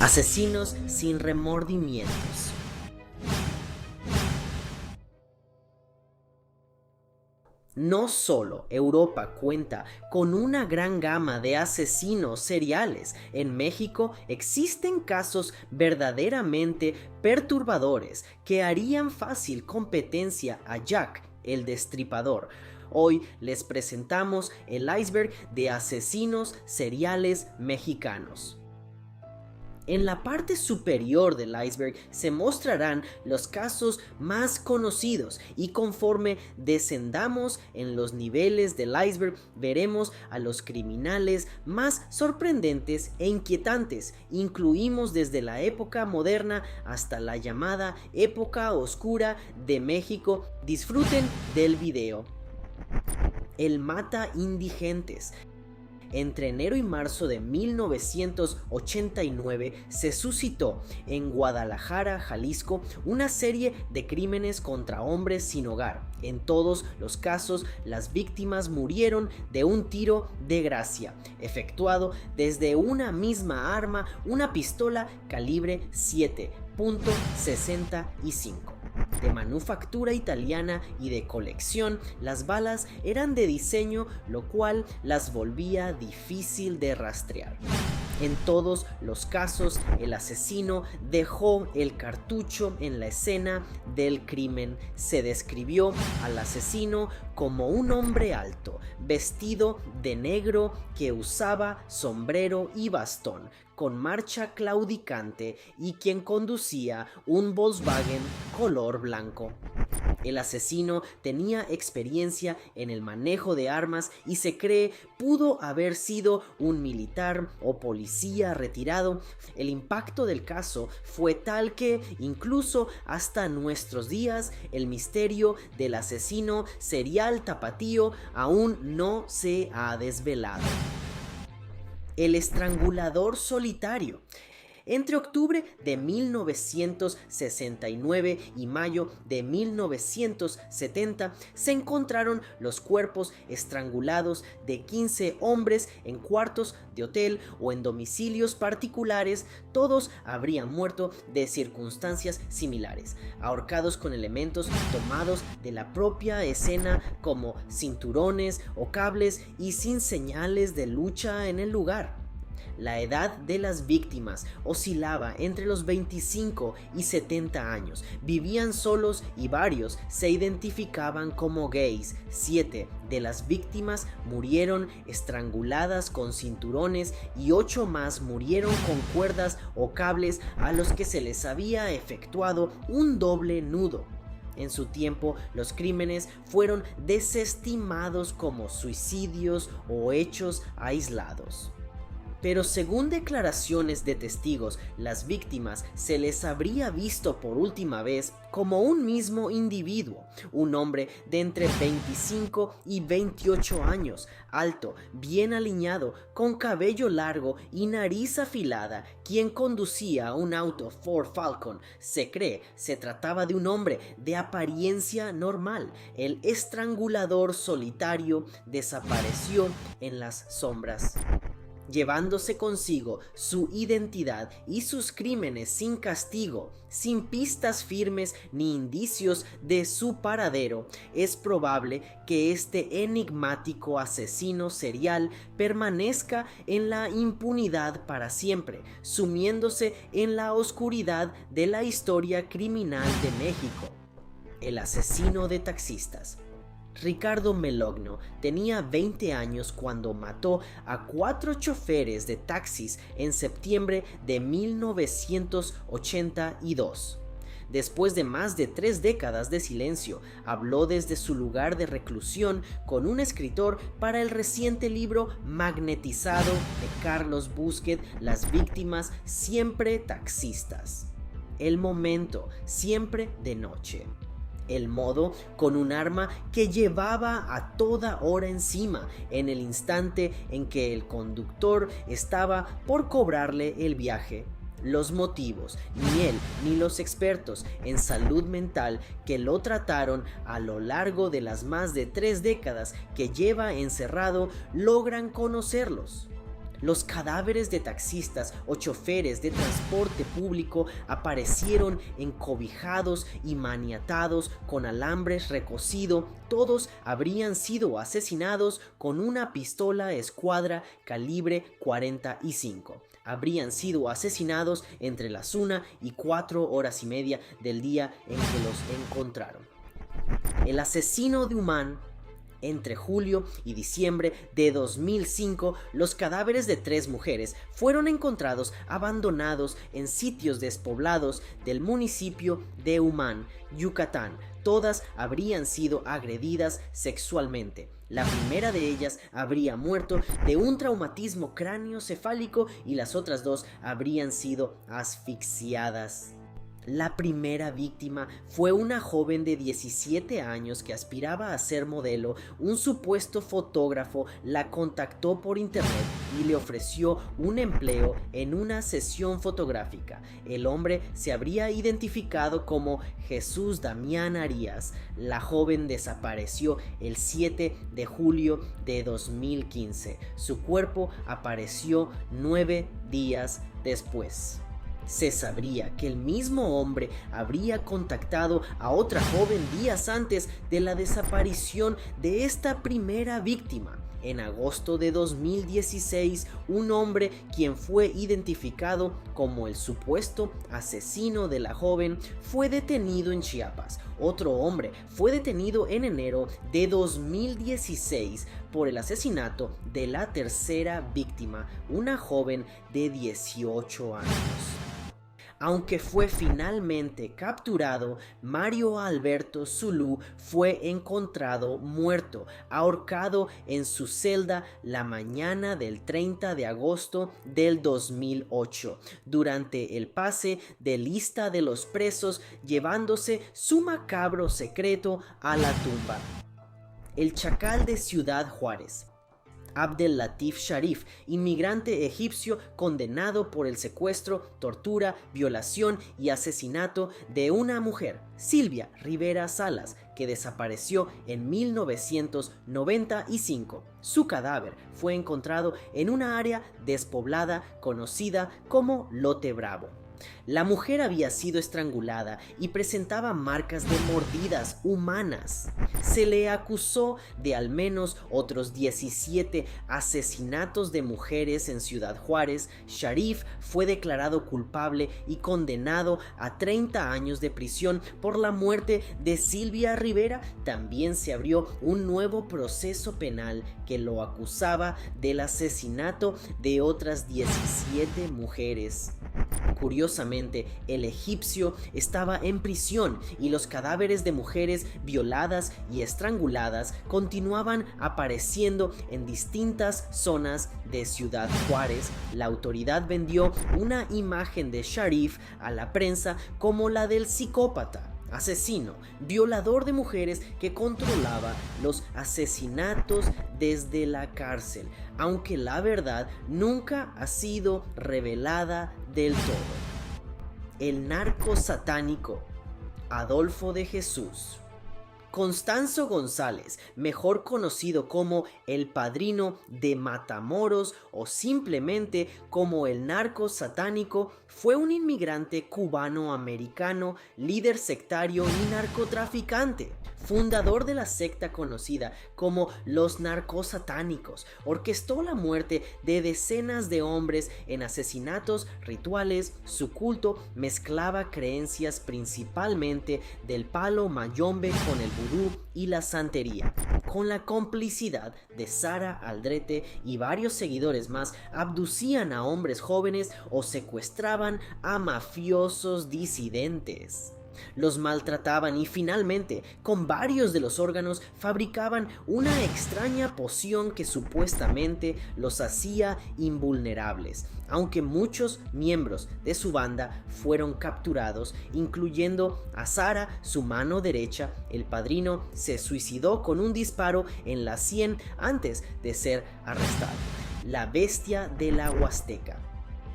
Asesinos sin remordimientos. No solo Europa cuenta con una gran gama de asesinos seriales, en México existen casos verdaderamente perturbadores que harían fácil competencia a Jack el Destripador. Hoy les presentamos el iceberg de asesinos seriales mexicanos. En la parte superior del iceberg se mostrarán los casos más conocidos y conforme descendamos en los niveles del iceberg veremos a los criminales más sorprendentes e inquietantes. Incluimos desde la época moderna hasta la llamada época oscura de México. Disfruten del video. El mata indigentes. Entre enero y marzo de 1989 se suscitó en Guadalajara, Jalisco, una serie de crímenes contra hombres sin hogar. En todos los casos, las víctimas murieron de un tiro de gracia, efectuado desde una misma arma, una pistola calibre 7.65. De manufactura italiana y de colección, las balas eran de diseño, lo cual las volvía difícil de rastrear. En todos los casos, el asesino dejó el cartucho en la escena del crimen. Se describió al asesino como un hombre alto, vestido de negro, que usaba sombrero y bastón, con marcha claudicante, y quien conducía un Volkswagen color blanco. El asesino tenía experiencia en el manejo de armas y se cree pudo haber sido un militar o policía retirado. El impacto del caso fue tal que incluso hasta nuestros días el misterio del asesino serial tapatío aún no se ha desvelado. El estrangulador solitario. Entre octubre de 1969 y mayo de 1970 se encontraron los cuerpos estrangulados de 15 hombres en cuartos de hotel o en domicilios particulares. Todos habrían muerto de circunstancias similares, ahorcados con elementos tomados de la propia escena como cinturones o cables y sin señales de lucha en el lugar. La edad de las víctimas oscilaba entre los 25 y 70 años. Vivían solos y varios se identificaban como gays. 7 de las víctimas murieron estranguladas con cinturones y 8 más murieron con cuerdas o cables a los que se les había efectuado un doble nudo. En su tiempo, los crímenes fueron desestimados como suicidios o hechos aislados. Pero según declaraciones de testigos, las víctimas se les habría visto por última vez como un mismo individuo, un hombre de entre 25 y 28 años, alto, bien alineado, con cabello largo y nariz afilada, quien conducía un auto Ford Falcon. Se cree se trataba de un hombre de apariencia normal. El estrangulador solitario desapareció en las sombras, llevándose consigo su identidad y sus crímenes sin castigo, sin pistas firmes ni indicios de su paradero. Es probable que este enigmático asesino serial permanezca en la impunidad para siempre, sumiéndose en la oscuridad de la historia criminal de México. El asesino de taxistas. Ricardo Melogno tenía 20 años cuando mató a 4 choferes de taxis en septiembre de 1982. Después de más de 3 décadas de silencio, habló desde su lugar de reclusión con un escritor para el reciente libro Magnetizado de Carlos Busquet, Las víctimas siempre taxistas. El momento, siempre de noche. El modo, con un arma que llevaba a toda hora encima en el instante en que el conductor estaba por cobrarle el viaje. Los motivos, ni él ni los expertos en salud mental que lo trataron a lo largo de las más de 3 décadas que lleva encerrado logran conocerlos. Los cadáveres de taxistas o choferes de transporte público aparecieron encobijados y maniatados con alambres recocido. Todos habrían sido asesinados con una pistola escuadra calibre 45. Habrían sido asesinados entre las 1 y 4 horas y media del día en que los encontraron. El asesino de Uman. Entre julio y diciembre de 2005, los cadáveres de 3 mujeres fueron encontrados abandonados en sitios despoblados del municipio de Uman, Yucatán. Todas habrían sido agredidas sexualmente. La primera de ellas habría muerto de un traumatismo craneoencefálico y las otras 2 habrían sido asfixiadas. La primera víctima fue una joven de 17 años que aspiraba a ser modelo. Un supuesto fotógrafo la contactó por internet y le ofreció un empleo en una sesión fotográfica. El hombre se habría identificado como Jesús Damián Arias. La joven desapareció el 7 de julio de 2015. Su cuerpo apareció 9 días después. Se sabría que el mismo hombre habría contactado a otra joven días antes de la desaparición de esta primera víctima. En agosto de 2016, un hombre quien fue identificado como el supuesto asesino de la joven fue detenido en Chiapas. Otro hombre fue detenido en enero de 2016 por el asesinato de la tercera víctima, una joven de 18 años. Aunque fue finalmente capturado, Mario Alberto Zulú fue encontrado muerto, ahorcado en su celda la mañana del 30 de agosto del 2008, durante el pase de lista de los presos, llevándose su macabro secreto a la tumba. El chacal de Ciudad Juárez. Abdel Latif Sharif, inmigrante egipcio condenado por el secuestro, tortura, violación y asesinato de una mujer, Silvia Rivera Salas, que desapareció en 1995. Su cadáver fue encontrado en una área despoblada conocida como Lote Bravo. La mujer había sido estrangulada y presentaba marcas de mordidas humanas. Se le acusó de al menos otros 17 asesinatos de mujeres en Ciudad Juárez. Sharif fue declarado culpable y condenado a 30 años de prisión por la muerte de Silvia Rivera. También se abrió un nuevo proceso penal que lo acusaba del asesinato de otras 17 mujeres. Curiosamente, el egipcio estaba en prisión y los cadáveres de mujeres violadas y estranguladas continuaban apareciendo en distintas zonas de Ciudad Juárez. La autoridad vendió una imagen de Sharif a la prensa como la del psicópata, asesino, violador de mujeres que controlaba los asesinatos desde la cárcel, aunque la verdad nunca ha sido revelada del todo. El narco satánico Adolfo de Jesús. Constanzo González, mejor conocido como el Padrino de Matamoros o simplemente como el narco satánico, fue un inmigrante cubano-americano, líder sectario y narcotraficante, fundador de la secta conocida como los narcosatánicos. Orquestó la muerte de decenas de hombres en asesinatos rituales. Su culto mezclaba creencias principalmente del palo mayombe con el vudú y la santería. Con la complicidad de Sara Aldrete y varios seguidores más, abducían a hombres jóvenes o secuestraban a mafiosos disidentes. Los maltrataban y finalmente, con varios de los órganos, fabricaban una extraña poción que supuestamente los hacía invulnerables. Aunque muchos miembros de su banda fueron capturados, incluyendo a Sara, su mano derecha, el padrino se suicidó con un disparo en la sien antes de ser arrestado. La bestia de la Huasteca.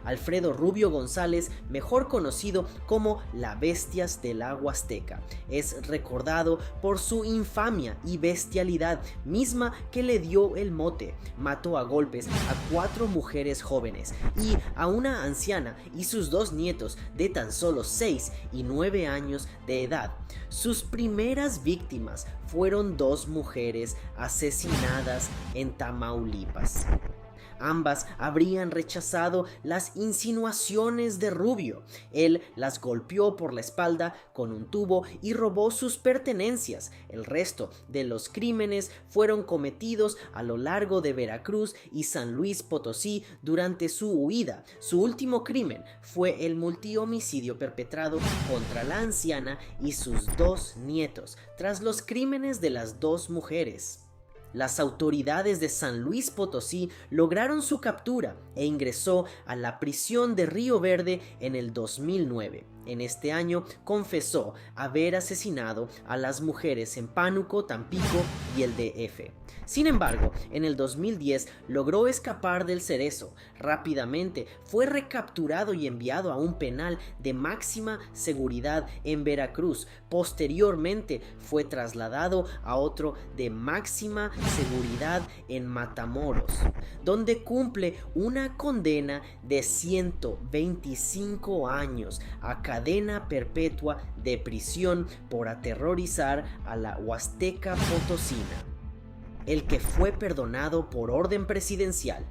Alfredo Rubio González, mejor conocido como la Bestias de la Huasteca. Es recordado por su infamia y bestialidad misma que le dio el mote. Mató a golpes a 4 mujeres jóvenes y a una anciana y sus 2 nietos de tan solo 6 y 9 años de edad. Sus primeras víctimas fueron 2 mujeres asesinadas en Tamaulipas. Ambas habrían rechazado las insinuaciones de Rubio. Él las golpeó por la espalda con un tubo y robó sus pertenencias. El resto de los crímenes fueron cometidos a lo largo de Veracruz y San Luis Potosí durante su huida. Su último crimen fue el multihomicidio perpetrado contra la anciana y sus 2 nietos, tras los crímenes de las 2 mujeres. Las autoridades de San Luis Potosí lograron su captura e ingresó a la prisión de Río Verde en el 2009. En este año confesó haber asesinado a las mujeres en Pánuco, Tampico y el DF. Sin embargo, en el 2010 logró escapar del Cerezo. Rápidamente fue recapturado y enviado a un penal de máxima seguridad en Veracruz. Posteriormente fue trasladado a otro de máxima seguridad en Matamoros, donde cumple una condena de 125 años a cadena perpetua de prisión por aterrorizar a la Huasteca Potosina. El que fue perdonado por orden presidencial.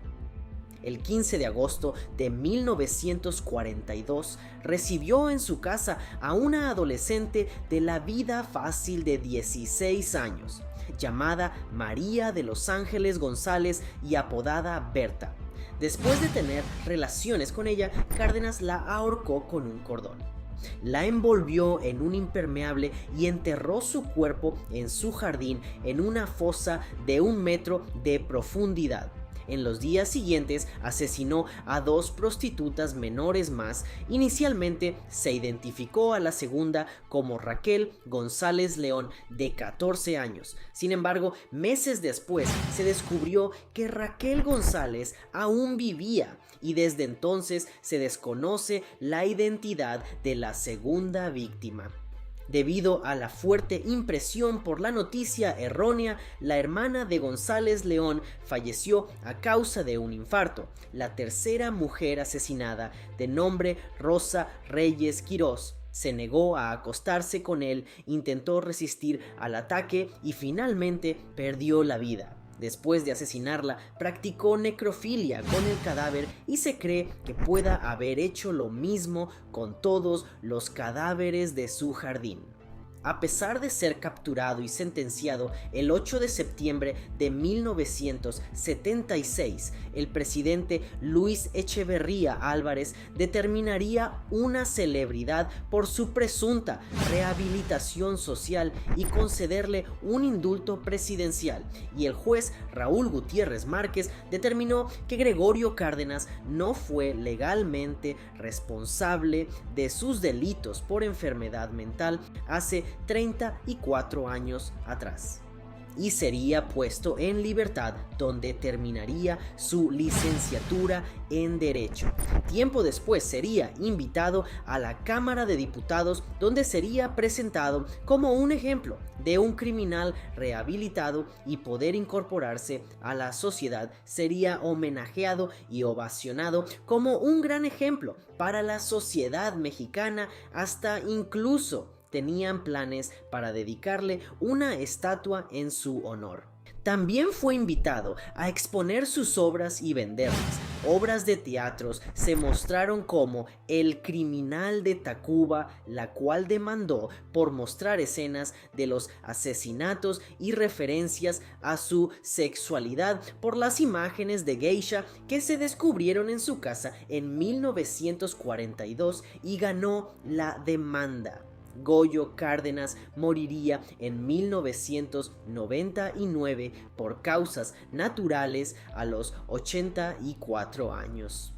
El 15 de agosto de 1942 recibió en su casa a una adolescente de la vida fácil de 16 años, llamada María de los Ángeles González y apodada Berta. Después de tener relaciones con ella, Cárdenas la ahorcó con un cordón. La envolvió en un impermeable y enterró su cuerpo en su jardín en una fosa de 1 metro de profundidad. En los días siguientes asesinó a 2 prostitutas menores más. Inicialmente se identificó a la segunda como Raquel González León, de 14 años. Sin embargo, meses después se descubrió que Raquel González aún vivía y desde entonces se desconoce la identidad de la segunda víctima. Debido a la fuerte impresión por la noticia errónea, la hermana de González León falleció a causa de un infarto. La tercera mujer asesinada, de nombre Rosa Reyes Quirós, se negó a acostarse con él, intentó resistir al ataque y finalmente perdió la vida. Después de asesinarla, practicó necrofilia con el cadáver y se cree que pueda haber hecho lo mismo con todos los cadáveres de su jardín. A pesar de ser capturado y sentenciado el 8 de septiembre de 1976, el presidente Luis Echeverría Álvarez determinaría una celebridad por su presunta rehabilitación social y concederle un indulto presidencial, y el juez Raúl Gutiérrez Márquez determinó que Gregorio Cárdenas no fue legalmente responsable de sus delitos por enfermedad mental hace 34 años atrás, y sería puesto en libertad, donde terminaría su licenciatura en Derecho. Tiempo después sería invitado a la Cámara de Diputados, donde sería presentado como un ejemplo de un criminal rehabilitado y poder incorporarse a la sociedad. Sería homenajeado y ovacionado como un gran ejemplo para la sociedad mexicana, hasta incluso tenían planes para dedicarle una estatua en su honor. También fue invitado a exponer sus obras y venderlas. Obras de teatros se mostraron como El criminal de Tacuba, la cual demandó por mostrar escenas de los asesinatos y referencias a su sexualidad por las imágenes de geisha que se descubrieron en su casa en 1942, y ganó la demanda. Goyo Cárdenas moriría en 1999 por causas naturales a los 84 años.